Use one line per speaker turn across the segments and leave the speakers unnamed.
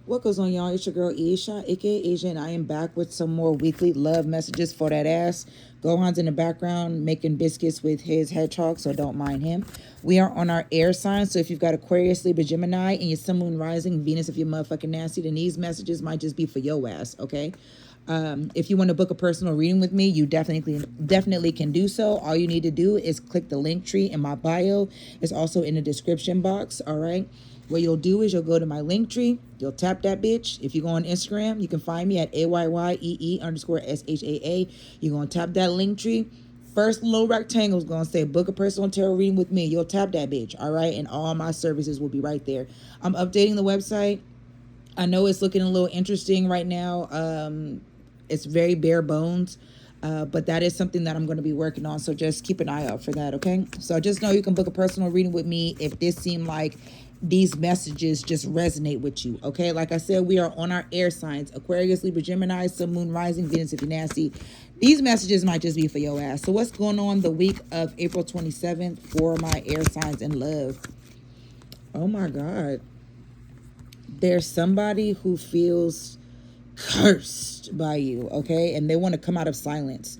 What goes on, y'all? It's your girl Isha, aka Asia, and I am back with some more weekly love messages for that ass. Gohan's in the background making biscuits with his hedgehog, so don't mind him. We are on our air sign, so if you've got Aquarius, Libra, Gemini, and your Sun, Moon, Rising, Venus, if you're motherfucking nasty, then these messages might just be for your ass, okay? If you want to book a personal reading with me, you definitely can do so. All you need to do is click the link tree in my bio. It's also in the description box. All right. What you'll do is you'll go to my link tree. You'll tap that bitch. If you go on Instagram, you can find me at AYYEE_SHAA. You're going to tap that link tree. First little rectangle is going to say book a personal tarot reading with me. You'll tap that bitch. All right. And all my services will be right there. I'm updating the website. I know it's looking a little interesting right now. It's very bare bones, but that is something that I'm going to be working on. So just keep an eye out for that, okay? So just know you can book a personal reading with me if this seemed like these messages just resonate with you, okay? Like I said, we are on our air signs: Aquarius, Libra, Gemini, Sun, Moon, Rising, Venus, if you're nasty. These messages might just be for your ass. So what's going on the week of April 27th for my air signs in love? Oh my God. There's somebody who feels cursed by you, okay? And they want to come out of silence.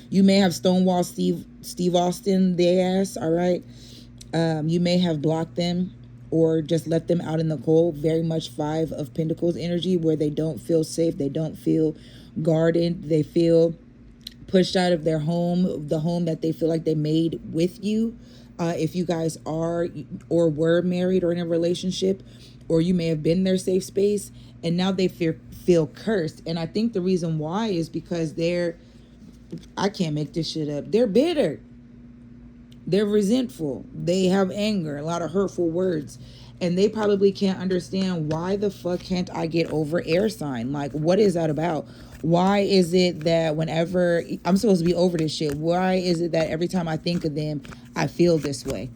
You may have Stonewall Steve Austin their ass, all right? You may have blocked them or just let them out in the cold. Very much Five of Pentacles energy, where they don't feel safe. They don't feel guarded. They feel pushed out of their home, the home that they feel like they made with you. If you guys are or were married or in a relationship, or you may have been their safe space, and now they feel cursed. And I think the reason why is because I can't make this shit up. They're bitter. They're resentful. They have anger, a lot of hurtful words. And they probably can't understand, why the fuck can't I get over air sign? Like, what is that about? Why is it that whenever I'm supposed to be over this shit, why is it that every time I think of them, I feel this way?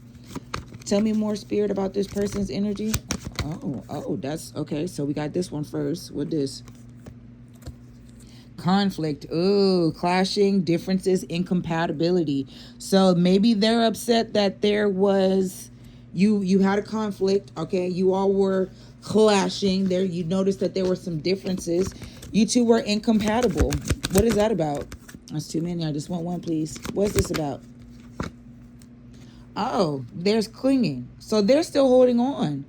Tell me more, Spirit, about this person's energy. Oh, that's okay. So we got this one first. What this? Conflict. Ooh, clashing, differences, incompatibility. So maybe they're upset that there was you had a conflict, okay? You all were clashing there. You noticed that there were some differences. You two were incompatible. What is that about? That's too many. I just want one, please. What's this about? Oh, there's clinging. So they're still holding on.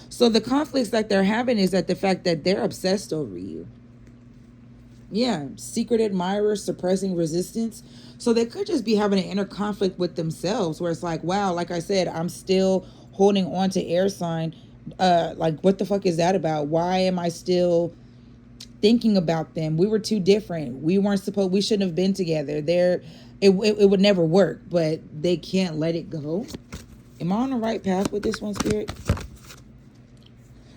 So the conflicts that they're having is that the fact that they're obsessed over you. Yeah, secret admirer, suppressing resistance. So they could just be having an inner conflict with themselves, where it's like, wow, like I said, I'm still holding on to air sign. Like, what the fuck is that about? Why am I still thinking about them? We were too different. We shouldn't have been together. It would never work, but they can't let it go. Am I on the right path with this one, Spirit?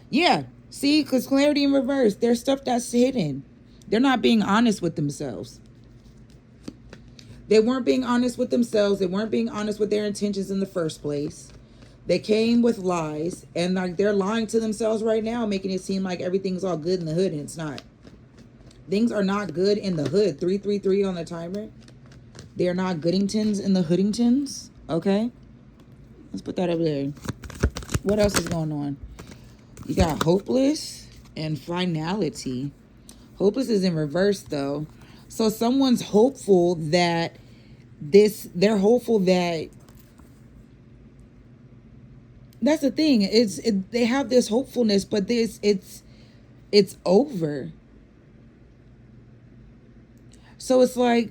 Yeah, see, because clarity in reverse. There's stuff that's hidden. They're not being honest with themselves. They weren't being honest with themselves. They weren't being honest with their intentions in the first place. They came with lies, and like they're lying to themselves right now, making it seem like everything's all good in the hood, and it's not. Things are not good in the hood. 333 on the timer. They are not Goodingtons in the Hoodingtons. Okay, let's put that up there. What else is going on? You got hopeless and finality. Hopeless is in reverse, though. So someone's hopeful that they're hopeful that, that's the thing. They have this hopefulness, but it's over. So it's like,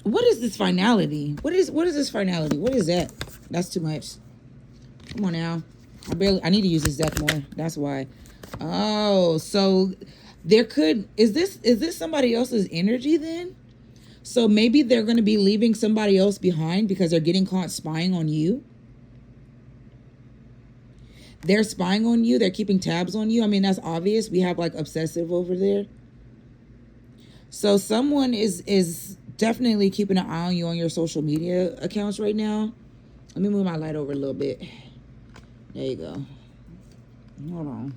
what is this finality? What is this finality? What is that? That's too much. Come on now. I need to use this deck more. That's why. Oh, so is this somebody else's energy then? So maybe they're going to be leaving somebody else behind because they're getting caught spying on you. They're spying on you. They're keeping tabs on you. I mean, that's obvious. We have like obsessive over there. So someone is definitely keeping an eye on you on your social media accounts right now. Let me move my light over a little bit. There you go. Hold on.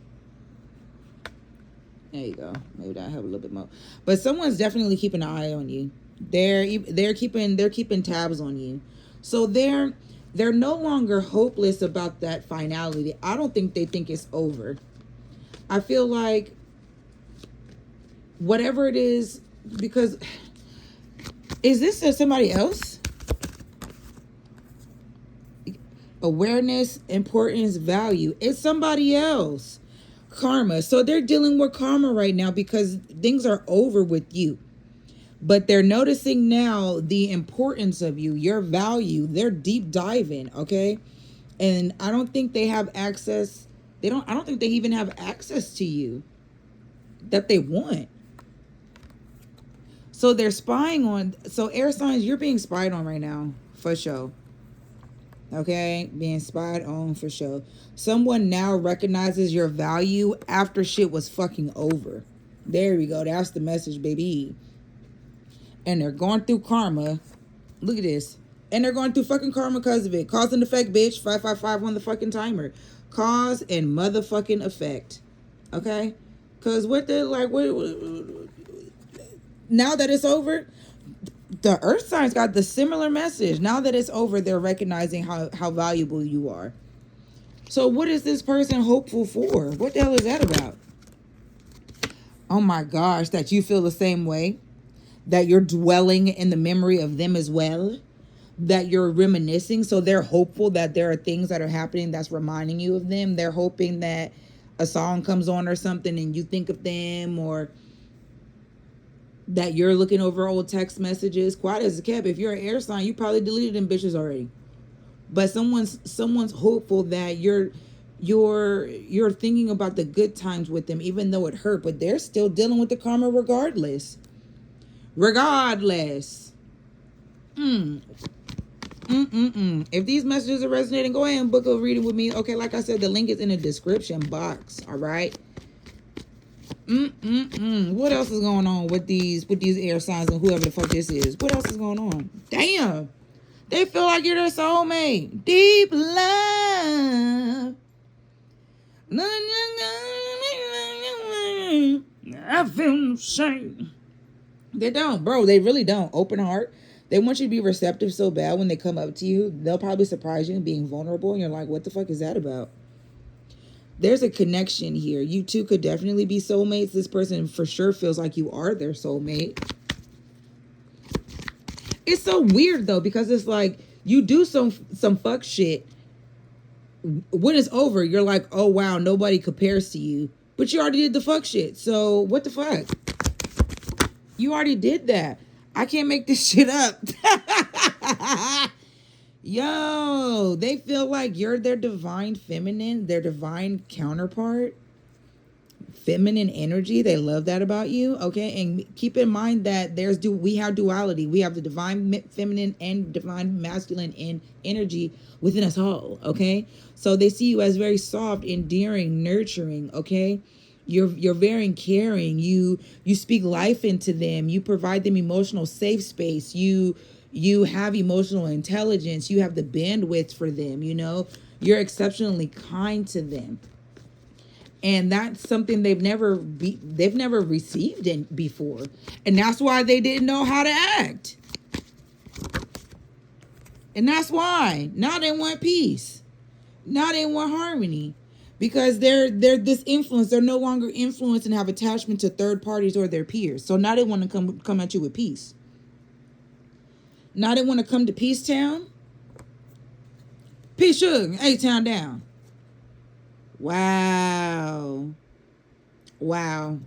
There you go. Maybe that'll help a little bit more. But someone's definitely keeping an eye on you. They're keeping tabs on you. So they're no longer hopeless about that finality. I don't think they think it's over. I feel like whatever it is, because is this somebody else? Awareness, importance, value. It's somebody else. Karma. So they're dealing with karma right now because things are over with you. But they're noticing now the importance of you, your value. They're deep diving, okay? And I don't think they have access. I don't think they even have access to you that they want. So they're spying on, so air signs, you're being spied on right now, for sure. Okay, being spied on for sure. Someone now recognizes your value after shit was fucking over. There we go. That's the message, baby. And they're going through karma. Look at this. And they're going through fucking karma because of it. Cause and effect, bitch. 555 on the fucking timer. Cause and motherfucking effect. Okay? Because what the, like, what, now that it's over, the earth signs got the similar message. Now that it's over, they're recognizing how valuable you are. So what is this person hopeful for? What the hell is that about? Oh my gosh, that you feel the same way? That you're dwelling in the memory of them as well? That you're reminiscing? So they're hopeful that there are things that are happening that's reminding you of them. They're hoping that a song comes on or something and you think of them, or that you're looking over old text messages. Quiet as a kept. If you're an air sign, you probably deleted them bitches already. But someone's hopeful that you're thinking about the good times with them, even though it hurt. But they're still dealing with the karma regardless. If these messages are resonating, go ahead and book a reading with me. Okay, like I said, the link is in the description box. All right. What else is going on with these air signs and whoever the fuck this is? What else is going on? Damn. They feel like you're their soulmate. Deep love. I feel shame. They don't, bro. They really don't. Open heart. They want you to be receptive so bad when they come up to you. They'll probably surprise you being vulnerable. And you're like, what the fuck is that about? There's a connection here. You two could definitely be soulmates. This person for sure feels like you are their soulmate. It's so weird though, because it's like you do some fuck shit. When it's over, you're like, oh wow, nobody compares to you. But you already did the fuck shit. So what the fuck? You already did that. I can't make this shit up. Yo, they feel like you're their divine feminine, their divine counterpart. Feminine energy. They love that about you. Okay. And keep in mind that we have duality. We have the divine feminine and divine masculine and energy within us all. Okay. So they see you as very soft, endearing, nurturing. Okay. You're very caring. You speak life into them. You provide them emotional safe space. You have emotional intelligence. You have the bandwidth for them. You know, you're exceptionally kind to them. And that's something they've never received before. And that's why they didn't know how to act. And that's why. Now they want peace. Now they want harmony. Because they're this influence. They're no longer influenced and have attachment to third parties or their peers. So now they want to come at you with peace. Now they want to come to Peace Town. Peace Sugar, A-Town down. Wow. All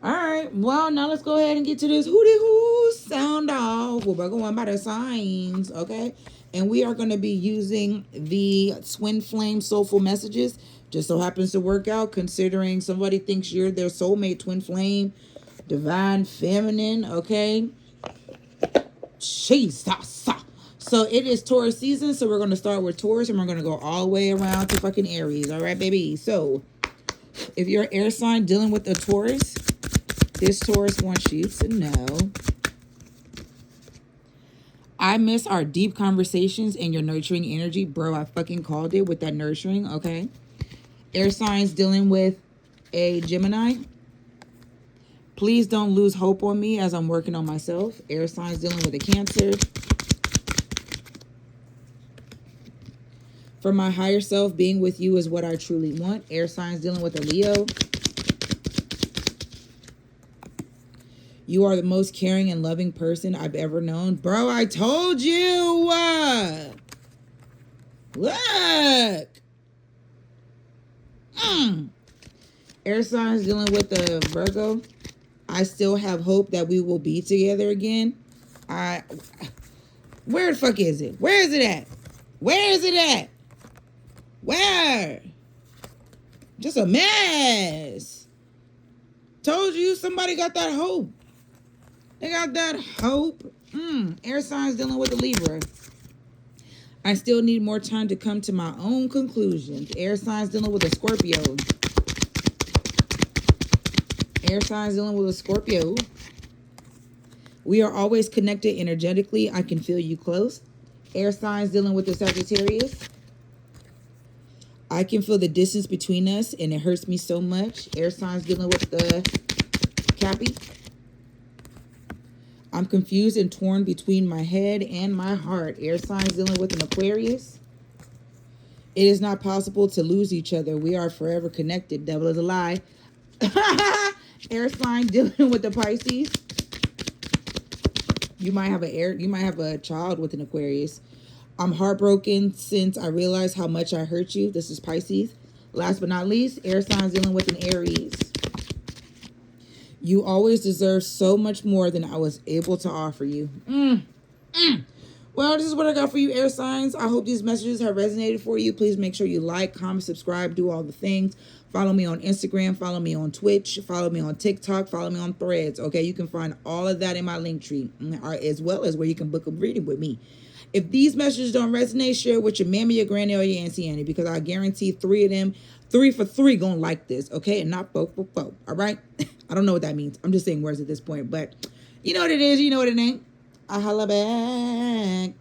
right. Well, now let's go ahead and get to this hootie-hoo sound off. We're going by the signs, okay? And we are going to be using the Twin Flame Soulful Messages. Just so happens to work out, considering somebody thinks you're their soulmate, Twin Flame, Divine Feminine, okay? Jesus. So it is Taurus season, so we're going to start with Taurus, and we're going to go all the way around to fucking Aries. All right, baby? So if you're an air sign dealing with a Taurus, this Taurus wants you to know, I miss our deep conversations and your nurturing energy. Bro, I fucking called it with that nurturing, okay? Air signs dealing with a Gemini. Please don't lose hope on me as I'm working on myself. Air signs dealing with a Cancer. For my higher self, being with you is what I truly want. Air signs dealing with a Leo. You are the most caring and loving person I've ever known. Bro, I told you. Look. Air signs dealing with the Virgo. I still have hope that we will be together again. Where the fuck is it? Where is it at? Where is it at? Where? Just a mess. Told you somebody got that hope. They got that hope. Air signs dealing with the Libra. I still need more time to come to my own conclusions. Air signs dealing with a Scorpio. Air signs dealing with a Scorpio. We are always connected energetically. I can feel you close. Air signs dealing with the Sagittarius. I can feel the distance between us and it hurts me so much. Air signs dealing with the Cappy. I'm confused and torn between my head and my heart. Air signs dealing with an Aquarius. It is not possible to lose each other. We are forever connected. Devil is a lie. Air sign dealing with the Pisces. You might have a child with an Aquarius. I'm heartbroken since I realized how much I hurt you. This is Pisces. Last but not least, air signs dealing with an Aries. You always deserve so much more than I was able to offer you. Well, this is what I got for you, air signs. I hope these messages have resonated for you. Please make sure you like, comment, subscribe, do all the things. Follow me on Instagram. Follow me on Twitch. Follow me on TikTok. Follow me on Threads. Okay, you can find all of that in my link tree, as well as where you can book a reading with me. If these messages don't resonate, share it with your mammy, your granny, or your auntie Annie, because I guarantee 3 of them, 3 for 3, gonna like this, okay? And not 4 for 4, all right? I don't know what that means. I'm just saying words at this point, but you know what it is, you know what it ain't. I holla back.